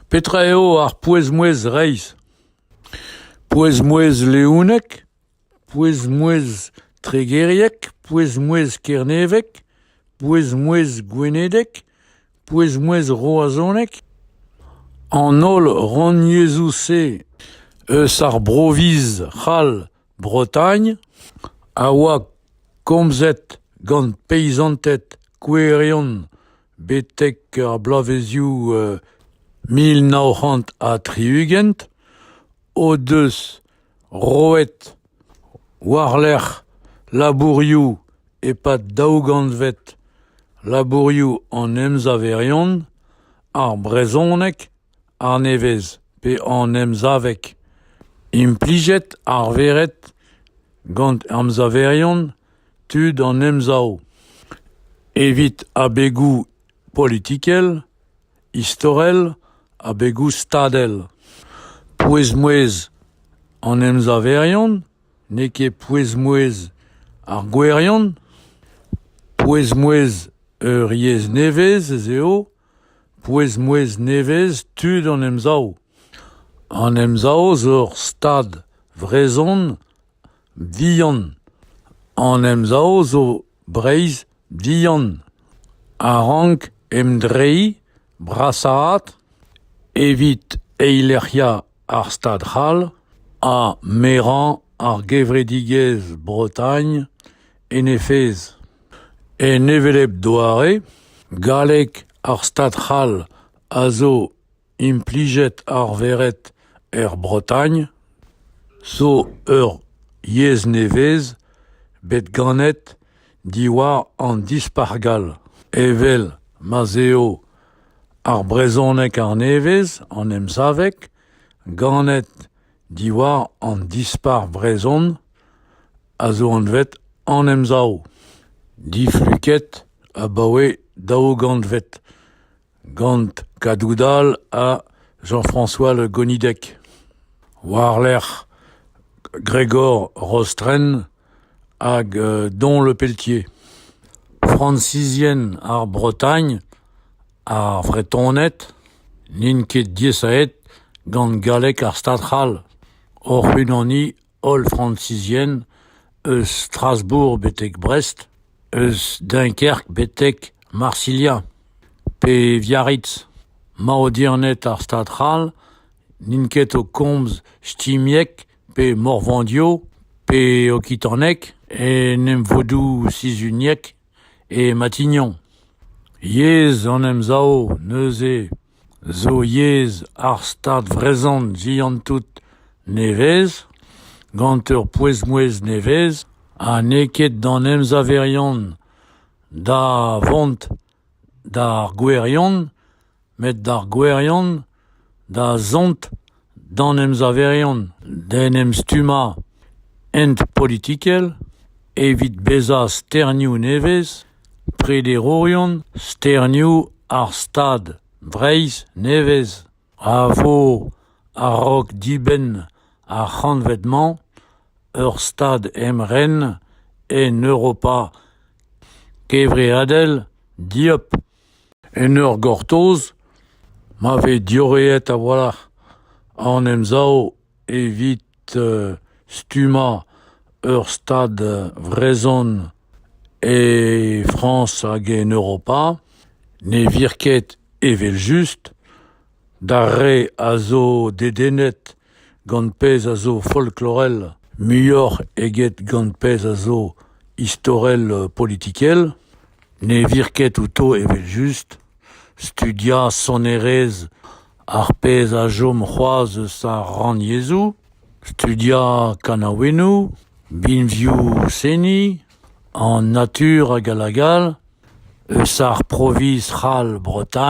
Petraeo ar pouez-mouez reiz. Pouez-mouez leounek, pouez-mouez tregeriek, pouez-mouez kernevek, pouez-mouez gwenedek, pouez-mouez roazonek. An ol rogniezou se eus ar broviz c'hall Bretagne, a oa komzet gant peizantet kouerion betek ar blavezioù 1930 o deus roet war-lerc'h labourioù e-pad daougantvet labourioù an emzaverion, ar brezonek, ar nevez, pe an emzavek. Implijet ar veret gant emzaverion tud an emzao. Evit abegou politikel, istorel, abegou stadel. Pouez-mouez an emzaverion, neke pouez-mouez ar gwerion, pouez-mouez ur yez nevez eo, pouez-mouez nevez tud an emzao. An emzao zor stad vrezon vihan. An emzao zo breiz vihan. A-rank emdrei, brasaat, evit eilerkia ar stad c'hall, a meran ar gevredigez Bretagne en efez. En evelep doare, galek ar stad c'hall a zo implijet ar veret Bretagne, so ur yez nevez bet ganet diwar an dispargal. Evel mazeo ar brezonek ar nevez an emzavek, ganet diwar an dispar brezon a zo anvet an emzao. Difluket a bawe daougantvet gant kadoudal a Jean-François Le Gonidec. War-lerc'h Grégor Rostren hag Don Le Pelletier. Francizien ar Bretagne, ar vretonet, n'in ket diesaet gant galek ar stad c'hall. Or hunani ol francizien eus Strasbourg betek Brest, eus Dunkerque betek Marsilia, pe Biarritz. Maodirnet ar stad c'hall, n'in ket o komz Stimiek pe Morvandio pe Okitanek e nem vodou Sizuniek e Matignon. Yez an emzao neuze zo yez ar stad vrezant ziantout nevez, gant ur pouez-mouez nevez, a neket d'an emzaverion da vont d'ar gwerion, met d'ar gwerion da zont d'an emzaverion. Den emstuma ent politikel, evit beza sternioù nevez, prederorion sternioù ar stad vreiz nevez. A vo a rok diben ar c'hanvetman ur stad emren en Europa kevreadel diop. En ur gortoz, ma ve dioreet a voilà an emzao evit stuma ur stad vrezon e France hag en Europa, ne virket evel just, darre a zo dedenet gant pez a zo folklorel, muioc'h eget gant pez a zo istorel politikel, ne virket outo evel just, studia sonerez ar pez a jom c'hoaz sa ragniezou, studia kanaouenou, binvioù seni, en natur hag alagal, eus ar proviz c'hall Bretagne,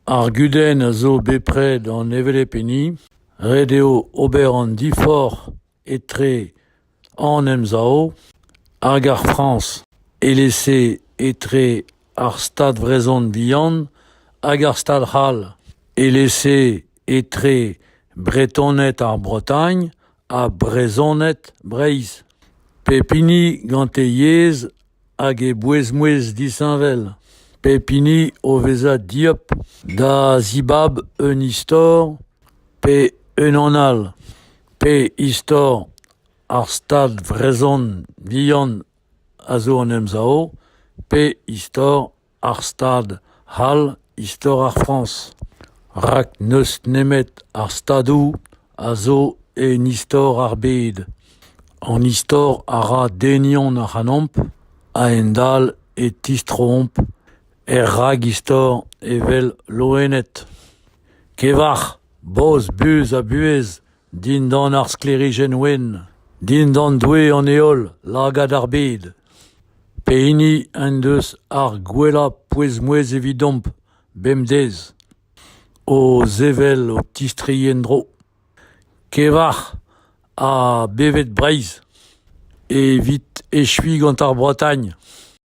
ar gudenn a zo bepred an evelepeni, ret eo ober an difor etre an emzao, hag ar France elese etre ar stad vrezon bihan hag ar stad c'hall, elese etre bretonet ar Bretagne a brezonet Breiz. Pe pini gant e yez hag e bouez-mouez disanvel. Pepini oveza diop da zibab un istor pe un onal pe istor ar stad vrezon vihan a zo an emzao pe istor ar stad hal istor ar France. Rak neus nemet ar stadou a zo en istor ar bed. An istor a ra denion ar hanamp a endal e tistromp rag istor evel loenet. Kevach, boz buz a buez din dan ar sklerijen wen, din dan dwe an eol lagad ar bed. Peini en deus ar gwella pouez mouez evidomp bemdez o zevel o tistrien dro. Kevach a bevet breiz evit echui gant ar Bretagne.